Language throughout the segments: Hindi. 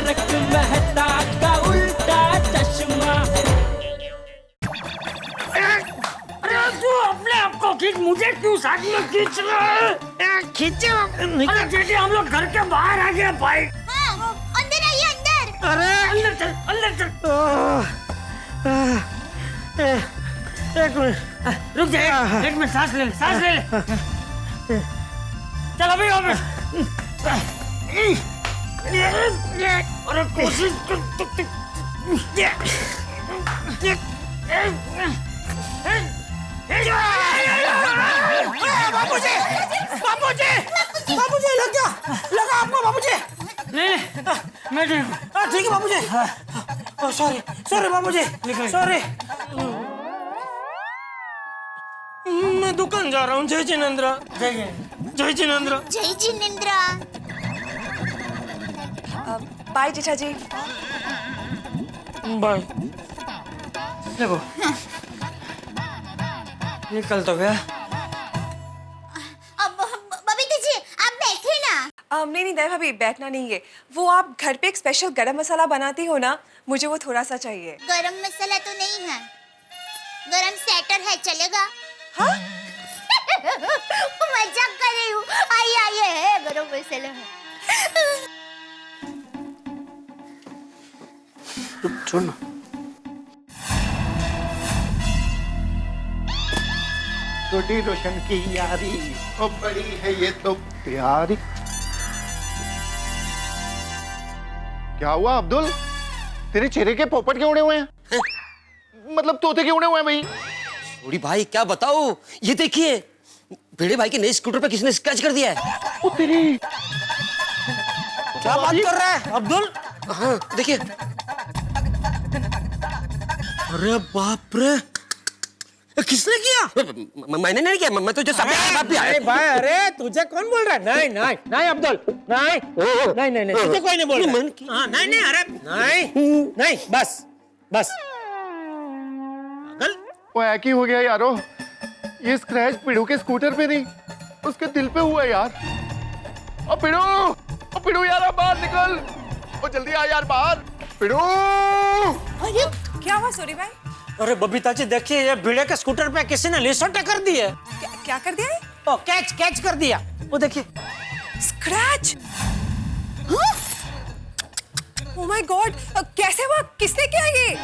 तारक मेहता का उल्टा चश्मा। अरे तू अपने आप को खींच, मुझे क्यों साथ में खींच रहा है? खींचे। अरे जेठी हम लोग घर के बाहर आ गए भाई। हाँ, अंदर आइए अंदर। अरे अंदर चल, अंदर चल। एक मिनट रुक जा, एक मिनट सांस ले ले, सांस ले ले। चल अभी वापस। अरे कोशिश कर। बाबूजी, बाबूजी, बाबूजी लगा आपको बाबूजी। नहीं मैं ठीक हूँ। ठीक है बाबूजी। सॉरी सॉरी बाबूजी, सॉरी। मैं दुकान जा रहा हूँ। जय जिनेंद्र। जय जिनेंद्र। जय जिनेंद्र। बाय जेठा जी। बाय। देखो निकल तो गया। अब बबीता जी आप बैठे ना। नहीं दया भाभी, बैठना नहीं है। वो आप घर पे एक स्पेशल गरम मसाला बनाती हो ना, मुझे वो थोड़ा सा चाहिए। गरम मसाला तो नहीं है, गरम सेटर है, चलेगा? हाँ? मजाक कर रही हूँ। आइए आइए, है गरम मसाला है। छोड़ ना। छोटी रोशन की यारी ओ बड़ी है ये तो प्यारी। क्या हुआ अब्दुल, तेरे चेहरे के पोपट क्यों उड़े हुए हैं? मतलब तोते क्यों उड़े हुए हैं भाई? छोड़ी भाई क्या बताओ, ये देखिए भिड़े भाई के नए स्कूटर पे किसी ने स्क्रैच कर दिया है। ओ तेरी, क्या बात कर रहा है अब्दुल? हाँ देखिए। अरे बाप रे, किसने किया? मैंने नहीं किया, मैं तो जो अरे भाई, अरे तुझे कौन बोल रहा है? नहीं नहीं नहीं अब्दुल, नहीं नहीं नहीं नहीं, तुझे कोई नहीं बोल रहा। हाँ नहीं नहीं, अरे नहीं नहीं, बस बस। वो एक ही हो गया यारो। ये स्क्रैच पिड़ू के स्कूटर पे नहीं, उसके दिल पे हुआ यार। ओ पिड़ू यार अब बाहर निकल। ओ जल्दी आ यार बाहर। पिड़ू। अरे क्या हुआ सॉरी भाई? अरे बबीता जी देखिए, ये भिड़े के स्कूटर पे किसी ने लिसोटे कर दी है। क्या कर दिया है? ओ कैच कर दिया। वो देखिए स्क्रैच। ओह माय गॉड, कैसे हुआ? किसने किया ये?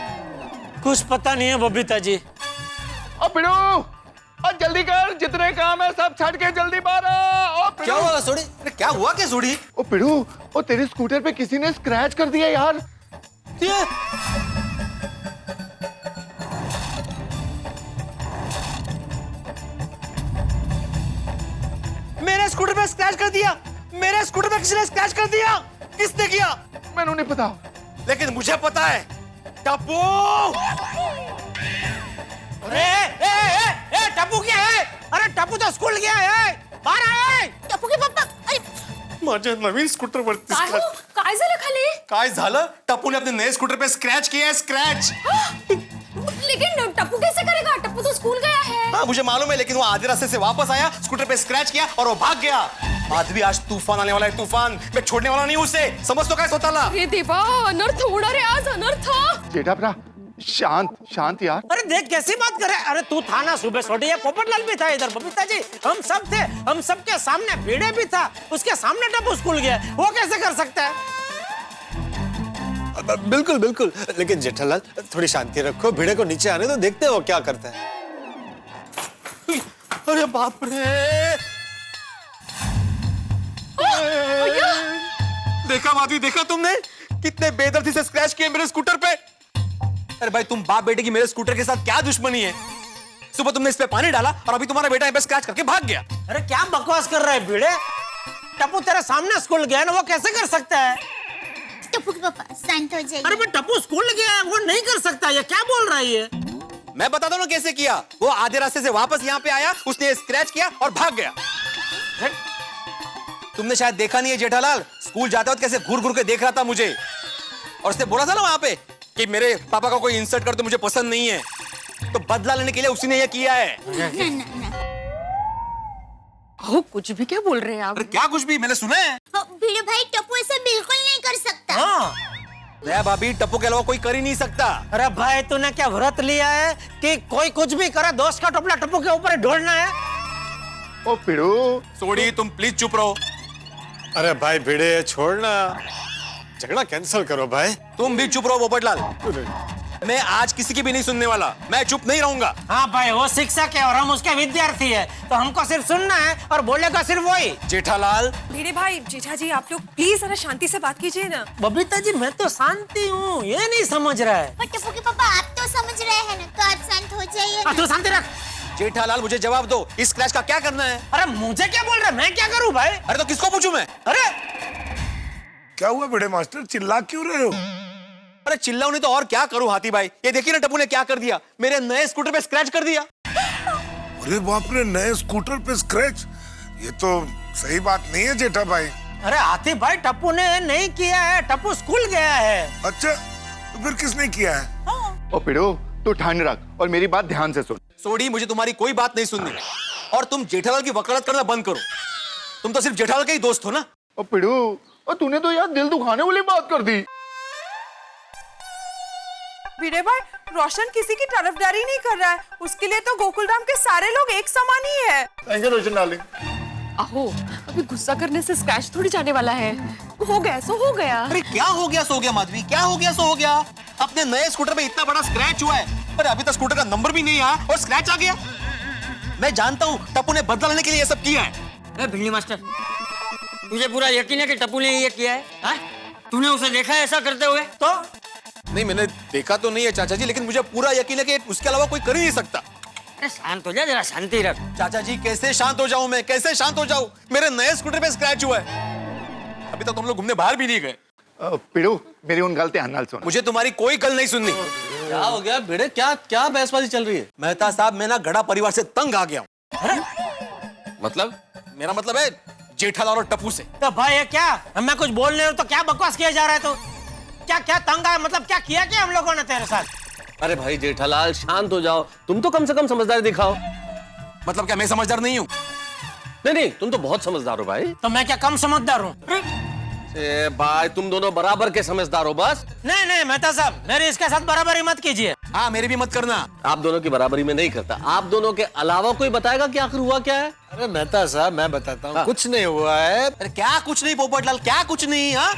कुछ पता नहीं है बबीता जी। ओ पिड़ू, और जल्दी कर, जितने काम है सब छੱਡ के जल्दी बाहर आ। क्या हुआ सोड़ी? अरे क्या हुआ क्या सोड़ी? ओ पिड़ू, ओ तेरे स्कूटर पे किसी ने स्क्रैच कर दिया यार। मेरे स्कूटर पे स्क्रैच कर दिया। मेरे स्कूटर पे किसी ने स्क्रैच कर दिया। किसने किया? मैंने नहीं पता, लेकिन मुझे पता है। टप्पू। अरे टप्पू क्या है? अरे टप्पू तो स्कूल गया है, बाहर आए। टप्पू के पापा। अरे माझ्या नवीन स्कूटर वरती काय झालं खाली? काय झालं? टप्पूने अपने नए स्कूटर पे स्क्रैच किया है, स्क्रैच। लेकिन टप्पू कैसे करेगा? टप्पू तो स्कूल गया है। हाँ मुझे मालूम है, लेकिन वो आधे रास्ते से वापस आया, स्कूटर पे स्क्रैच किया और वो भाग गया। आज भी आज तूफान आने वाला है, तूफान। मैं छोड़ने वाला नहीं हूँ उसे, समझ तो क्या स्वतःला? अरे देवा, अनर्थ होणार है आज, अनर्थ। जेठा भरा शांत यार। अरे देख कैसी बात कर रहे हैं। अरे तू था ना सुबह सोटी, ये पोपटलाल भी था इधर, बबीता जी हम सब थे, हम सबके सामने भिड़े भी था, उसके सामने टप्पू स्कूल गया, वो कैसे कर सकता है? बिल्कुल बिल्कुल, लेकिन जेठालाल थोड़ी शांति रखो, भिड़े को नीचे आने दो, देखते हो क्या करता है। अरे बाप रे, देखा माधवी, देखा तुमने कितने बेदर्दी से स्क्रैच किए मेरे स्कूटर पे। अरे भाई तुम बाप बेटे की मेरे स्कूटर के साथ क्या दुश्मनी है? सुबह तुमने इस पे पानी डाला और अभी तुम्हारा बेटा यहाँ पे स्क्रैच करके भाग गया। अरे क्या बकवास कर रहा है भिड़े? टप्पू तेरे सामने स्कूल गया ना, वो कैसे कर सकता है? टप्पू के पापा शांत हो जाइए। अरे मैं टप्पू स्कूल गया है, वो नहीं कर सकता, ये क्या बोल रहा है ये? मैं बताता हूँ कैसे किया। वो आधे रास्ते से वापस यहाँ पे आया, उसने स्क्रैच किया और भाग गया। तुमने शायद देखा नहीं है जेठालाल, स्कूल जाते वक्त कैसे घूर घूर के देख रहा था मुझे, और उसने बोला था ना वहां पे कि मेरे पापा का कोई इंसल्ट कर तो मुझे पसंद नहीं है, तो बदला लेने के लिए उसी ने ये किया है। हो कुछ भी क्या बोल रहे हैं आप? अरे क्या कुछ भी, मैंने सुना है। भिड़े भाई टप्पू ऐसा बिल्कुल नहीं कर सकता। हाँ दया भाभी टप्पू के अलावा कोई कर ही नहीं सकता। अरे भाई तूने क्या व्रत लिया है कि कोई कुछ भी करे दोस्त का टोपला टप्पू के ऊपर ढोलना है? ओ पिड़ू, सोडी तुम प्लीज चुप रहो। अरे भाई भिड़े छोड़ना, झगड़ा कैंसिल करो भाई। तुम भी चुप रहो पोपटलाल। मैं आज किसी की भी नहीं सुनने वाला, मैं चुप नहीं रहूंगा। हाँ भाई वो शिक्षक है और हम उसके विद्यार्थी है, तो हमको सिर्फ सुनना है और बोलेगा सिर्फ वही। जेठालाल भिड़े भाई, जेठा जी आप लोग प्लीज जरा शांति से बात कीजिए ना। बबीता जी मैं तो शांति हूँ, ये नहीं समझ रहा है। पर टप्पू के पापा आप तो समझ रहे हैं ना, तो आप शांत हो जाइए ना। तू शांति रख। जेठालाल मुझे जवाब दो, इस स्क्रैच का क्या करना है? अरे मुझे क्या बोल रहा है, मैं क्या करूँ भाई? अरे तो किसको पूछूं मैं? अरे क्या हुआ बड़े मास्टर, चिल्ला क्यों रहे हो? अरे चिल्लाऊं नहीं तो और क्या करूं हाथी भाई? ये देखिए ना टप्पू ने क्या कर दिया, मेरे नए स्कूटर पे स्क्रैच कर दिया। अरे बाप रे, नए स्कूटर पे स्क्रैच, ये तो सही बात नहीं है जेठा भाई। अरे हाथी भाई टप्पू ने नहीं किया है, टप्पू स्कूल गया है। अच्छा तो फिर किसने किया है? ओ पिड़ू तू ठंड रख और मेरी बात ध्यान से सुन। सोडी मुझे तुम्हारी कोई बात नहीं सुननी, और तुम जेठालाल की वकालत करना बंद करो। तुम तो सिर्फ जेठालाल के ही दोस्त हो ना। ओ पिड़ू, और तूने तो यार दिल दुखाने वाली बात कर दी। भिड़े भाई, रोशन किसी की तरफदारी नहीं कर रहा है, उसके लिए तो गोकुलधाम के सारे लोग एक समान ही है। Thank you Roshan darling. आहो, अभी गुस्सा करने से स्क्रैच थोड़ी जाने वाला है। हो गया सो हो गया। अरे क्या हो गया सो हो गया माधवी, क्या हो गया सो हो गया? अपने नए स्कूटर पे इतना बड़ा स्क्रैच हुआ है, अरे अभी तक स्कूटर का नंबर भी नहीं आया और स्क्रैच आ गया। मैं जानता हूँ टप्पू ने बदला लेने के लिए ये सब किया है। भिड़नी मास्टर, तुझे पूरा यकीन है कि टप्पू ने ये किया है? हाँ? तूने उसे देखा है ऐसा करते हुए? तो नहीं मैंने देखा तो नहीं है चाचा जी, लेकिन मुझे पूरा यकीन है कि उसके अलावा कोई कर ही नहीं सकता। अरे शांत हो जा, जरा शांति रख। चाचा जी कैसे शांत हो जाऊं मैं, कैसे शांत हो जाऊं? मेरे नए स्कूटर पे स्क्रैच हुआ है, अभी तक तुम लोग घूमने बाहर भी नहीं गए। पिड़ू मेरी उन गलती ध्यान सुन। मुझे तुम्हारी कोई गल नहीं सुननी। क्या हो गया भिड़े, क्या क्या बहसबाजी चल रही है? मेहता साहब मैं ना गड़ा परिवार से तंग आ गया हूँ। मतलब? मेरा मतलब है जेठालाल और टप्पू से। तो भाई ये क्या, मैं कुछ बोल रहे हो तो क्या बकवास किया जा रहा है? तो क्या क्या तंग है, मतलब क्या किया क्या हम लोगों ने तेरे साथ? अरे भाई जेठालाल शांत हो जाओ, तुम तो कम से कम समझदारी दिखाओ। मतलब क्या मैं समझदार नहीं हूँ? नहीं, तुम तो बहुत समझदार हो भाई। तो मैं क्या कम समझदार हूँ? भाई तुम दोनों बराबर के समझदार हो बस। नहीं मेहता साहब, मेरी इसके साथ बराबरी मत कीजिए। हाँ मेरी भी मत करना। आप दोनों की बराबरी में नहीं करता, आप दोनों के अलावा कोई बताएगा कि आखिर हुआ क्या है? अरे मेहता साहब मैं बताता हूँ, हाँ। कुछ नहीं हुआ है। अरे क्या कुछ नहीं पोपटलाल, क्या कुछ नहीं? हाँ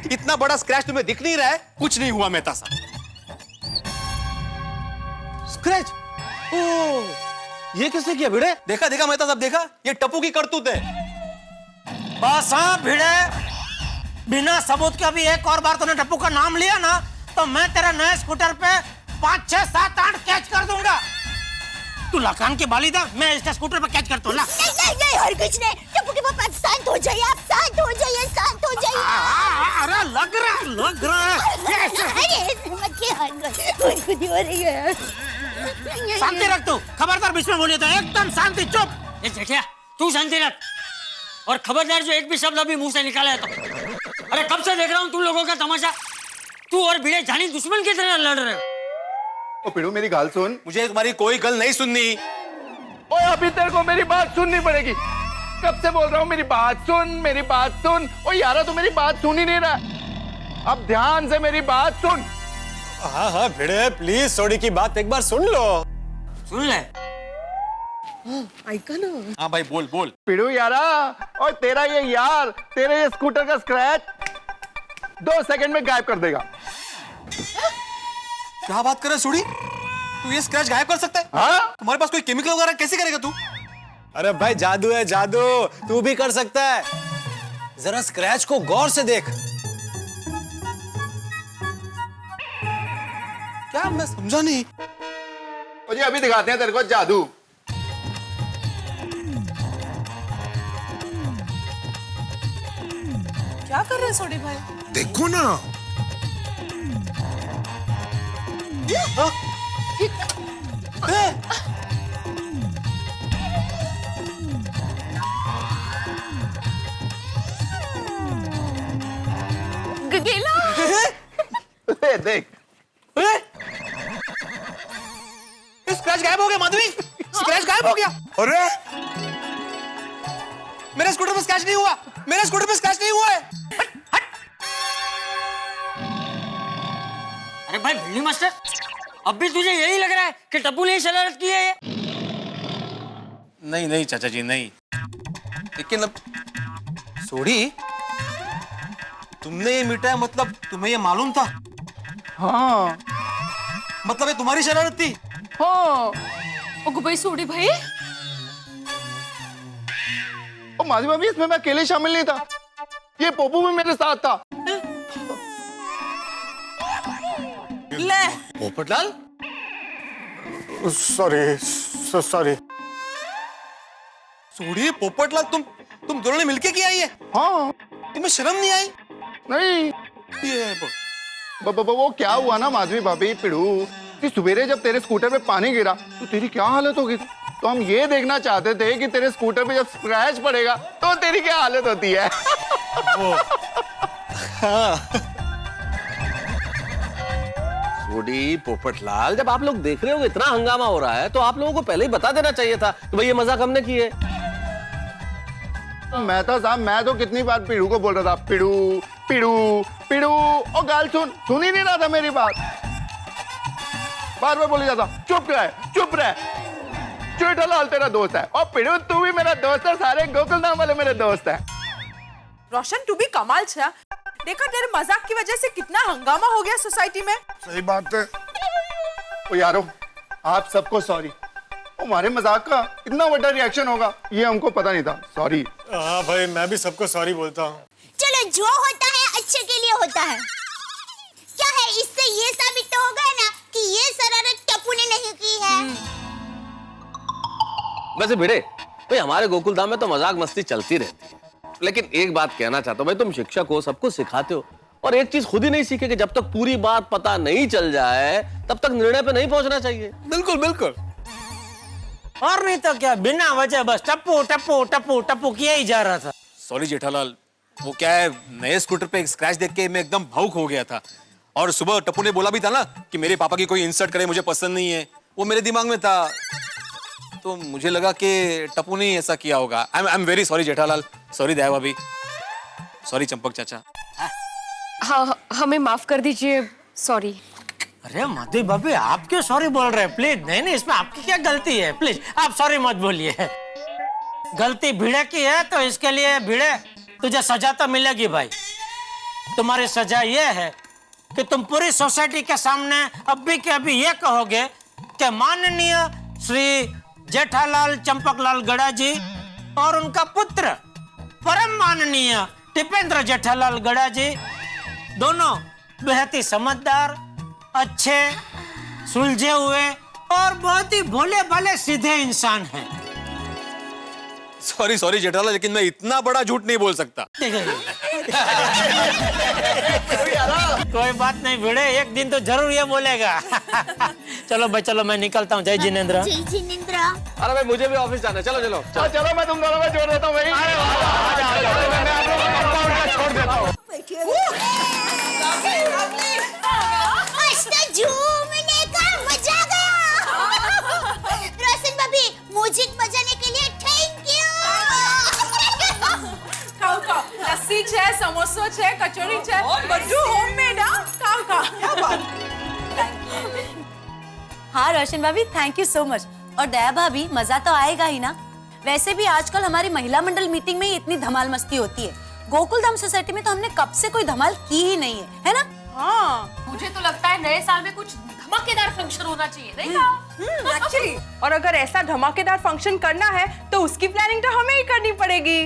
इतना बड़ा स्क्रैच तुम्हें दिख नहीं रहा है? कुछ नहीं हुआ मेहता साहब। स्क्रैच? ये किसने किया भिड़े? देखा देखा मेहता साहब, देखा, ये टप्पू की करतूत है। बस हाँ भिड़े, बिना सबूत के अभी एक और बार तूने टप्पू का नाम लिया ना, तो मैं तेरे नए स्कूटर पे 5, 6, 7, 8 कैच कर दूंगा। तू लकान की बाली दा, मैं इसके स्कूटर पे कैच करता हूँ। नहीं और कुछ नहीं। टप्पू के पापा आप शांत हो जाइए, आप शांत हो जाइए, शांत हो जाइए। अरे लग रहा है। अरे ऐसे मत किया, खुद ही हो रही है। शांति रख तू, खबरदार बीच में बोलिए तो एकदम शांति, चुप। ए जेठिया, तू शांति रख, और खबरदार जो एक भी शब्द अभी मुंह से निकाला है तो। अरे कब से देख रहा हूँ तुम लोगों का तमाशा, तू और भिड़े जानी दुश्मन की तरह लड़ रहे हो। ओ पिड़ू मेरी गाल सुन। मुझे तुम्हारी कोई गल नहीं सुननी। ओए अभी तेरे को मेरी बात सुननी पड़ेगी। कब से बोल रहा हूँ मेरी बात सुन, मेरी बात सुन। ओ यारा तू मेरी बात सुन ही नहीं रहा, अब ध्यान से मेरी बात सुन। हाँ भिड़े प्लीज सोडी की बात एक बार सुन लो। सुन ले। ऐका ना। हाँ भाई बोल बोल। पिड़ू यारा, और तेरा ये यार तेरे ये स्कूटर का स्क्रैच 2 सेकंड में गायब कर देगा। क्या बात कर रहा है सोडी? तू ये स्क्रैच गायब कर सकता है? हाँ? तुम्हारे पास कोई केमिकल वगैरह, कैसे करेगा तू? अरे भाई जादू है जादू, तू भी कर सकता है। जरा स्क्रैच को गौर से देख। क्या, मैं समझा नहीं। मुझे अभी दिखाते हैं तेरे को जादू। क्या कर रहे हैं सोडी भाई? देखो ना। गेला। देख स्क्रैच गायब हो गया माधवी, स्क्रैच गायब हो गया। अरे मेरे स्कूटर पे स्क्रैच नहीं हुआ, मेरे स्कूटर पे स्क्रैच नहीं हुआ है। अरे भाई भिड़ी मास्टर, अब भी तुझे यही लग रहा है कि टप्पू ने ही शरारत की है ये? नहीं नहीं चाचा जी नहीं, लेकिन अब सोडी तुमने ये मिटाया, मतलब तुम्हें ये मालूम था? हाँ मतलब ये तुम्हारी शरारत थी? हाँ। ओगो भाई सोडी भाई, और माधवी भाभी इसमें मैं अकेले शामिल नहीं था, ये पोपू भी मेरे साथ था। ले पोपटलाल, सॉरी सॉरी। सोडी पोपटलाल, तुम दोनों ने मिलके किया ये? हाँ। तुम्हें शर्म नहीं आई? नहीं, ये वो क्या हुआ ना माधवी भाभी, पिड़ू कि सवेरे जब तेरे स्कूटर पे पानी गिरा तो तेरी क्या हालत होगी, तो हम ये देखना चाहते थे कि तेरे स्कूटर पे जब स्क्रैच पड़ेगा तो तेरी क्या हालत होती है। सोडी पोपटलाल, जब आप लोग देख रहे हो इतना हंगामा हो रहा है तो आप लोगों को पहले ही बता देना चाहिए था कि भाई ये मजाक हमने की है। मैं तो कितनी बार पिड़ू को बोल रहा था, पिड़ू पिड़ू पिड़ू, और गाल सुन ही नहीं रहा था मेरी बात, बार बार बोली जाता चुप रह, जेठालाल तेरा दोस्त है, और पिड़ू तू भी मेरा दोस्त है, सारे गोकुलधाम वाले मेरे दोस्त है। रोशन तू भी कमाल छा, देखा तेरे मजाक की वजह से कितना हंगामा हो गया सोसाइटी में। सही बात है। ओ यारो, आप सबको सॉरी, हमारे मजाक का इतना बड़ा रिएक्शन होगा ये हमको पता नहीं था, सॉरी। हाँ भाई, मैं भी सबको सॉरी बोलता हूँ। चलो जो होता है अच्छे के लिए होता है। क्या है, इससे ये साबित तो होगा ना कि ये शरारत टप्पू ने नहीं की है। वैसे भिड़े भाई, हमारे गोकुलधाम में तो मजाक मस्ती चलती रहती है, लेकिन एक बात कहना चाहता हूँ भाई, तुम शिक्षक हो, सबको सिखाते हो, और एक चीज खुद ही नहीं सीखे कि जब तक पूरी बात पता नहीं चल जाए तब तक निर्णय पे नहीं पहुंचना चाहिए। बिल्कुल बिल्कुल। और नहीं तो क्या, बिना वजह बस टप्पू टप्पू टप्पू टप्पू किया ही जा रहा था। सॉरी जेठालाल, वो क्या है, नए स्कूटर पे एक स्क्रैच देख के मैं एकदम भावुक हो गया था, और सुबह टप्पू ने बोला भी था ना कि मेरे पापा की कोई इंसल्ट करे मुझे पसंद नहीं है, वो मेरे दिमाग में था, तो मुझे लगा कि टप्पू ने ऐसा किया होगा। I am very sorry Jethalal, sorry Daya Bhabhi, sorry Champak चाचा। हाँ हमें माफ कर दीजिए, सॉरी। अरे माधवी भाभी, आप क्यों सॉरी बोल रहे हैं? प्लीज, नहीं इसमें आपकी क्या गलती है, प्लीज आप सॉरी मत बोलिए। गलती भिड़े की है तो इसके लिए भिड़े तुझे सजा तो मिलेगी भाई। तुम्हारी सजा ये है कि तुम पूरी सोसाइटी के सामने अभी के अभी ये कहोगे कि माननीय श्री जेठालाल चंपकलाल गड़ा जी और उनका पुत्र परम माननीय टिपेंद्र जेठालाल गड़ा जी दोनों बेहद ही समझदार, अच्छे, सुलझे हुए और बहुत ही भोले भाले सीधे इंसान हैं। सॉरी सॉरी जेठालाल, लेकिन मैं इतना बड़ा झूठ नहीं बोल सकता। कोई बात नहीं भिड़े, एक दिन तो जरूर ये बोलेगा। चलो भाई चलो, मैं निकलता हूँ। जय जिनेंद्र। जय जिनेंद्र। अरे भाई मुझे भी ऑफिस जाना है, चलो चलो मैं तुम दोनों में जोड़ देता हूँ भाई। छोड़ देता हूँ। आज तो झूमने का मजा गया। रोशन भाभी, म्यूजिक बजाने के लिए थैंक यू। खाओ लस्सी छे, समोसा छे, कचौरी छे, बड्डू होममेड खाओ। हाँ रोशन भाभी, थैंक यू सो मच। और दया भाभी, मजा तो आएगा ही ना। वैसे भी आजकल हमारी महिला मंडल मीटिंग में ही इतनी धमाल मस्ती होती है। गोकुलधाम सोसाइटी में तो हमने कब से कोई धमाल की ही नहीं है ना? हाँ, मुझे तो लगता है नए साल में कुछ धमाकेदार फंक्शन होना चाहिए, नहीं का? एक्चुअली, और अगर ऐसा धमाकेदार फंक्शन करना है तो उसकी प्लानिंग तो हमें ही करनी पड़ेगी।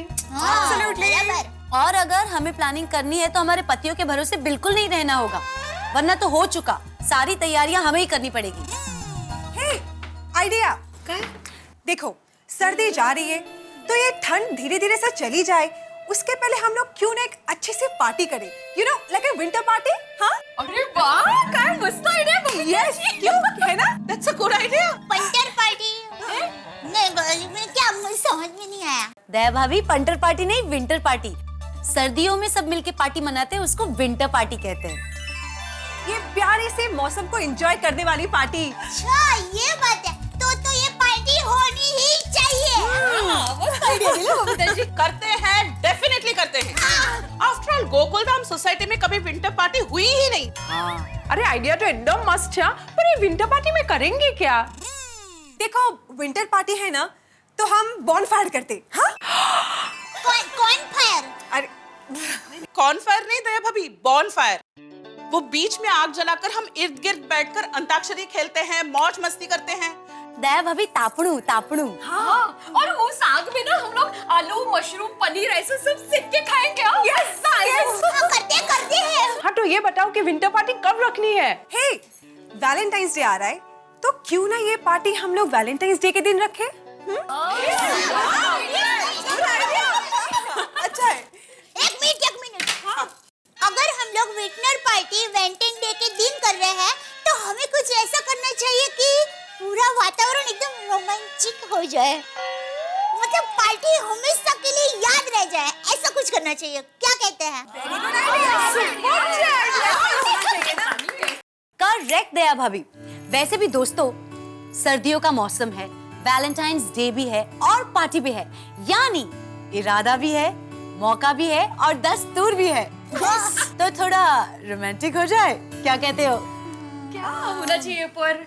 और अगर हमें प्लानिंग करनी है तो हमारे पतियों के भरोसे बिल्कुल नहीं रहना होगा, वरना तो हो चुका, सारी तैयारियां हमें ही करनी पड़ेगी। आइडिया देखो, सर्दी जा रही है तो ये ठंड धीरे धीरे से चली जाए, उसके पहले हम लोग क्यों ना एक अच्छी सी पार्टी करें, you know, like a winter party. हाँ, अरे वाह, क्या मस्त आइडिया। यस, क्यों है ना? That's a good idea. Punter party नहीं, क्या मुझे समझ में नहीं आया। दया भाभी, पंटर पार्टी नहीं, विंटर पार्टी। सर्दियों में सब मिलके पार्टी मनाते हैं, उसको विंटर पार्टी कहते हैं। ये प्यारे से मौसम को एंजॉय करने वाली पार्टी। अच्छा, ये बात है, तो ये पार्टी होनी ही चाहिए। करते हैं डेफिनेटली करते हैं। आफ्टर ऑल गोकुलधाम सोसाइटी में कभी विंटर पार्टी हुई ही नहीं। अरे आइडिया तो एकदम मस्त है, पर ये विंटर पार्टी में करेंगे क्या? देखो विंटर पार्टी है ना, तो हम बॉनफायर करते। हाँ कॉर्नफायर। अरे कॉर्नफायर नहीं दया भाभी, बॉनफायर। वो बीच में आग जलाकर हम इर्द गिर्द बैठकर अंताक्षरी खेलते हैं, मौज मस्ती करते हैं। दया भाभी तापड़ू तापड़ू। हाँ, और उस आग में ना हम लोग आलू, मशरूम, पनीर ऐसे सब सेक के खाएंगे। यस यस, करते हैं। हाँ तो ये बताओ कि विंटर पार्टी कब रखनी है? हे, वैलेंटाइंस डे आ रहा है, तो क्यों ना ये पार्टी हम लोग वैलेंटाइंस डे के दिन रखें? अच्छा है। एक मिनट। अगर हम लोग विंटर पार्टी वेंटिंग डे के दिन कर रहे हैं, तो हमें कुछ ऐसा करना चाहिए कि पूरा वातावरण एकदम रोमांचिक हो जाए। मतलब पार्टी हमेशा के लिए याद रह जाए, ऐसा कुछ करना चाहिए। क्या कहते हैं? करेक्ट दया भाभी। वैसे भी दोस्तों, सर्दियों का मौसम है, वैलेंटाइंस डे भी है और पार्टी भी है, यानी इरादा भी है, मौका भी है और दस्तूर भी है। तो थोड़ा रोमांटिक हो जाए, क्या कहते हो? क्या होना चाहिए पर?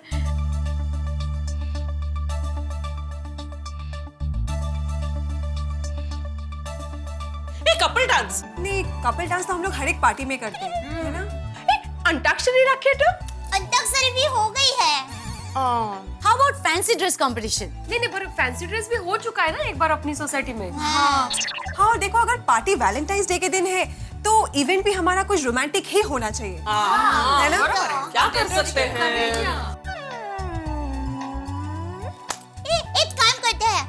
Couple dance? नहीं, कपल डांस तो हम लोग हर एक पार्टी में करते हैं, है ना? अंताक्षरी रखे तो? अंताक्षरी भी हो गई है। How about fancy dress competition? नहीं, पर फैंसी ड्रेस भी हो चुका है ना एक बार अपनी सोसाइटी में। हाँ, और देखो अगर पार्टी वैलेंटाइंस डे के दिन है, तो इवेंट भी हमारा कुछ रोमांटिक ही होना चाहिए, है ना? क्या कर सकते हैं? एक काम करते हैं,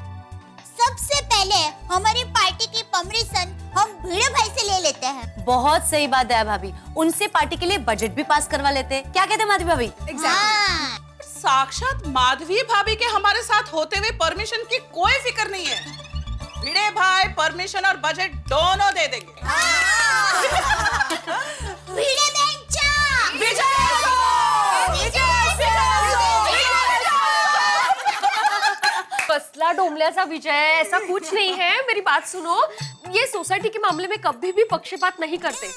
सबसे पहले हमारी पार्टी की परमिशन हम भिड़े भाई से ले लेते हैं। बहुत सही बात है भाभी, उनसे पार्टी के लिए बजट भी पास करवा लेते हैं। क्या कहते हैं माधवी भाभी? साक्षात माधवी भाभी के हमारे साथ होते हुए परमिशन की कोई फिक्र नहीं है। भिड़े भाई परमिशन और बजट दोनों दे देंगे। भिड़े बेंचा कसला डोमल्याचा विजय, ऐसा कुछ नहीं है। मेरी बात सुनो, ये सोसाइटी के मामले में कभी भी पक्षपात नहीं करते।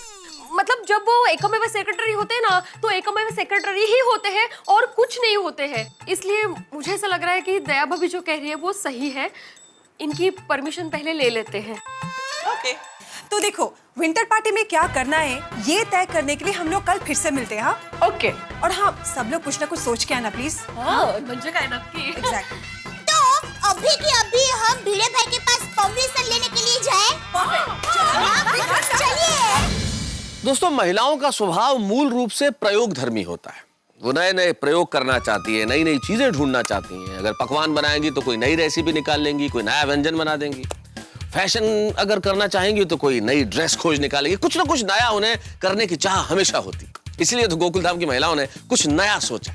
मतलब जब वो एकमेव सेक्रेटरी होते हैं ना, तो एकमेव सेक्रेटरी ही होते हैं और कुछ नहीं होते हैं। इसलिए मुझे ऐसा लग रहा है कि दया भाभी जो कह रही है वो सही है। इनकी परमिशन पहले ले लेते हैं। ओके। तो देखो विंटर पार्टी में क्या करना है, ये तय करने के लिए हम लोग कल फिर से मिलते हैं। हाँ ओके। और हाँ, सब लोग कुछ ना कुछ सोच के आना प्लीज। म्हणजे काय नक्की? एग्जैक्टली। तो अभी की अभी हम भिड़े भाई के पास परमिशन लेने के लिए जाएं। चलिए। दोस्तों, महिलाओं का स्वभाव मूल रूप से प्रयोग धर्मी होता है। वो नए नए प्रयोग करना चाहती है, नई नई चीजें ढूंढना चाहती हैं। अगर पकवान बनाएंगी तो कोई नई रेसिपी निकाल लेंगी, कोई नया व्यंजन बना देंगी। फैशन अगर करना चाहेंगी तो कोई नई ड्रेस खोज निकालेंगी। कुछ ना कुछ नया उन्हें करने की चाह हमेशा होती। इसलिए तो गोकुलधाम की महिलाओं ने कुछ नया सोचा।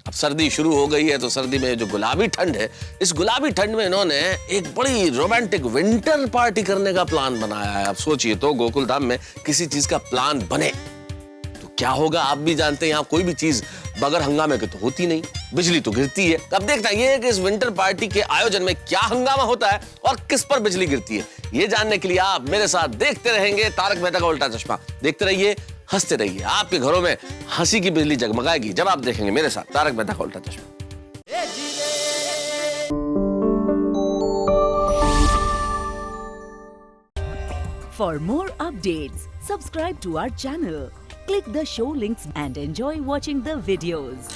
अब सर्दी शुरू हो गई है, तो सर्दी में जो गुलाबी ठंड है, इस गुलाबी ठंड में इन्होंने एक बड़ी रोमांटिक विंटर पार्टी करने का प्लान बनाया है। अब सोचिए तो, गोकुलधाम में किसी चीज का प्लान बने तो क्या होगा, आप भी जानते हैं। यहाँ कोई भी चीज बगैर हंगामे के तो होती नहीं, बिजली तो गिरती है। अब देखना ये है कि इस विंटर पार्टी के आयोजन में क्या हंगामा होता है और किस पर बिजली गिरती है। ये जानने के लिए आप मेरे साथ देखते रहेंगे तारक मेहता का उल्टा चश्मा। देखते रहिए, हंसते रहिए। आपके घरों में हंसी की बिजली जगमगाएगी जब आप देखेंगे मेरे साथ तारक मेहता का उल्टा चश्मा। For more updates, subscribe to our channel, click the show links and enjoy watching the videos.